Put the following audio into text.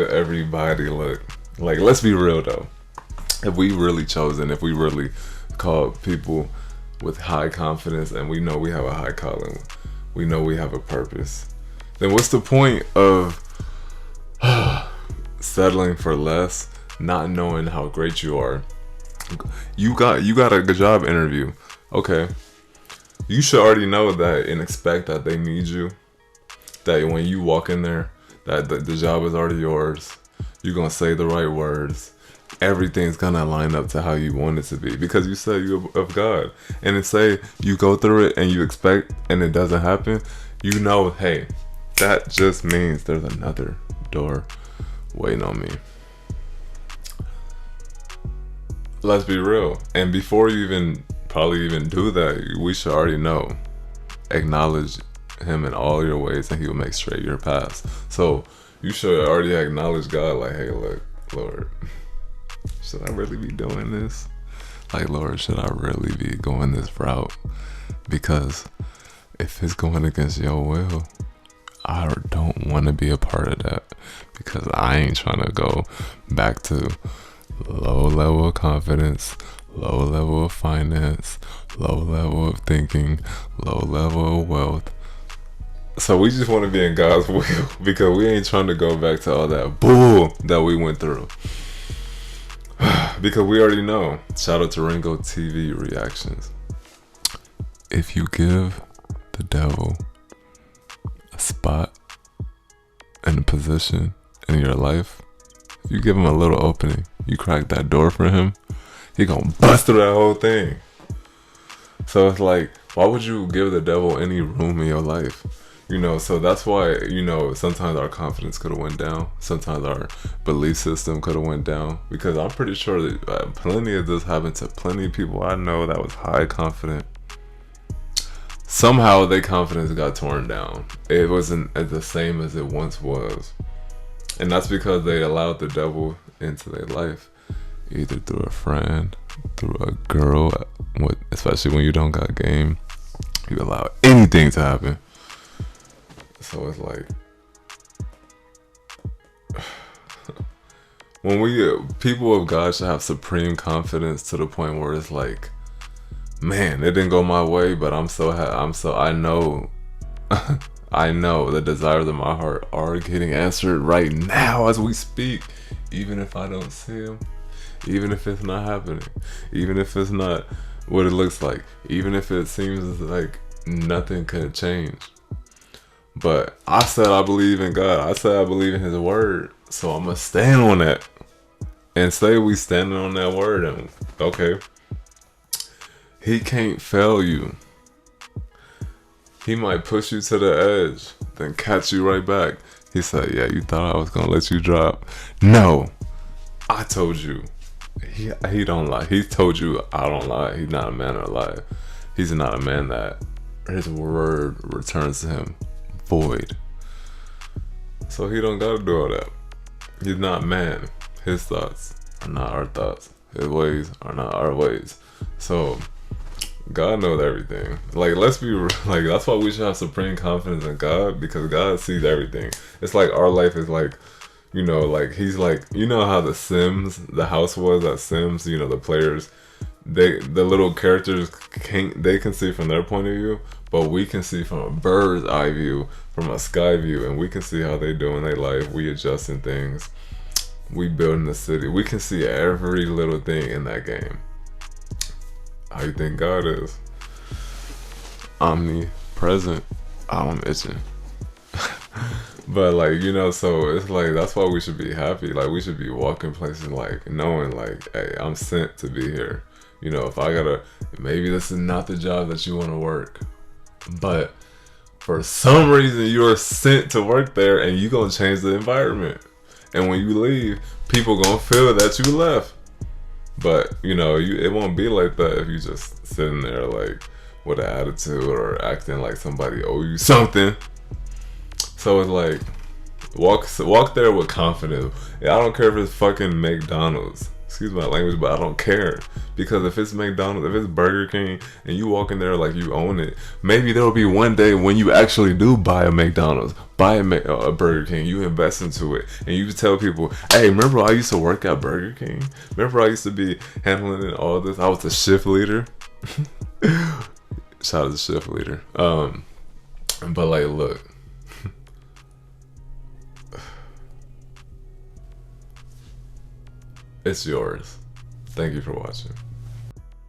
let everybody look. Like, let's be real though. If we really chosen, if we really called people with high confidence, and we know we have a high calling, we know we have a purpose, then what's the point of settling for less, not knowing how great you are? You got a good job interview. Okay. You should already know that and expect that they need you. That when you walk in there, that the job is already yours. You're going to say the right words. Everything's going to line up to how you want it to be. Because you said you're of God. And then say you go through it and you expect and it doesn't happen. You know, hey, that just means there's another door waiting on me. Let's be real. And before you probably even do that, we should already know. Acknowledge him in all your ways and he will make straight your paths. So you should already acknowledge God, like, hey, look, Lord, should I really be doing this? Like, Lord, should I really be going this route? Because if it's going against your will, I don't want to be a part of that, because I ain't trying to go back to low level of confidence, low level of finance, low level of thinking, low level of wealth. So we just want to be in God's will, because we ain't trying to go back to all that bull that we went through. Because we already know. Shout out to Ringo TV reactions. If you give the devil a spot and a position in your life, if you give him a little opening, you crack that door for him, he gonna bust through that whole thing. So it's like, why would you give the devil any room in your life? You know, so that's why, you know, sometimes our confidence could have went down. Sometimes our belief system could have went down. Because I'm pretty sure that plenty of this happened to plenty of people I know that was high confident. Somehow their confidence got torn down. It wasn't the same as it once was. And that's because they allowed the devil into their life. Either through a friend, through a girl, especially when you don't got game. You allow anything to happen. So it's like, when people of God should have supreme confidence to the point where it's like, man, it didn't go my way, but I know I know the desires of my heart are getting answered right now as we speak, even if I don't see them, even if it's not happening, even if it's not what it looks like, even if it seems like nothing could change. But I said I believe in God. I said I believe in his word. So I'm going to stand on that. And say we standing on that word. And okay. He can't fail you. He might push you to the edge, then catch you right back. He said, yeah, you thought I was going to let you drop. No. I told you. He don't lie. He told you I don't lie. He's not a man of lie. He's not a man that his word returns to him void. So he don't gotta do all that. He's not man. His thoughts are not our thoughts. His ways are not our ways. So God knows everything. Like, let's be like, that's why we should have supreme confidence in God, because God sees everything. It's like our life is like, you know, like he's like, you know how the Sims, the house was at Sims, you know, the players, the little characters they can see from their point of view, but we can see from a bird's eye view, from a sky view, and we can see how they do in their life. We adjusting things, we building the city. We can see every little thing in that game. How you think God is? Omnipresent. Oh, I'm itching. But like, you know, so it's like, that's why we should be happy. Like, we should be walking places like knowing like, hey, I'm sent to be here. You know, if I gotta, maybe this is not the job that you want to work, but for some reason you are sent to work there, and you gonna change the environment. And when you leave, people gonna feel that you left. But you know, it won't be like that if you just sitting there like with an attitude or acting like somebody owe you something. So it's like, walk there with confidence. I don't care if it's fucking McDonald's. excuse my language, but I don't care. Because if it's McDonald's, if it's Burger King, and you walk in there like you own it, maybe there will be one day when you actually do buy a McDonald's, buy a Burger King, you invest into it, and you tell people, hey, remember I used to work at Burger King? Remember I used to be handling it, all this? I was the shift leader. Shout out to the shift leader. But like, look. It's yours. Thank you for watching.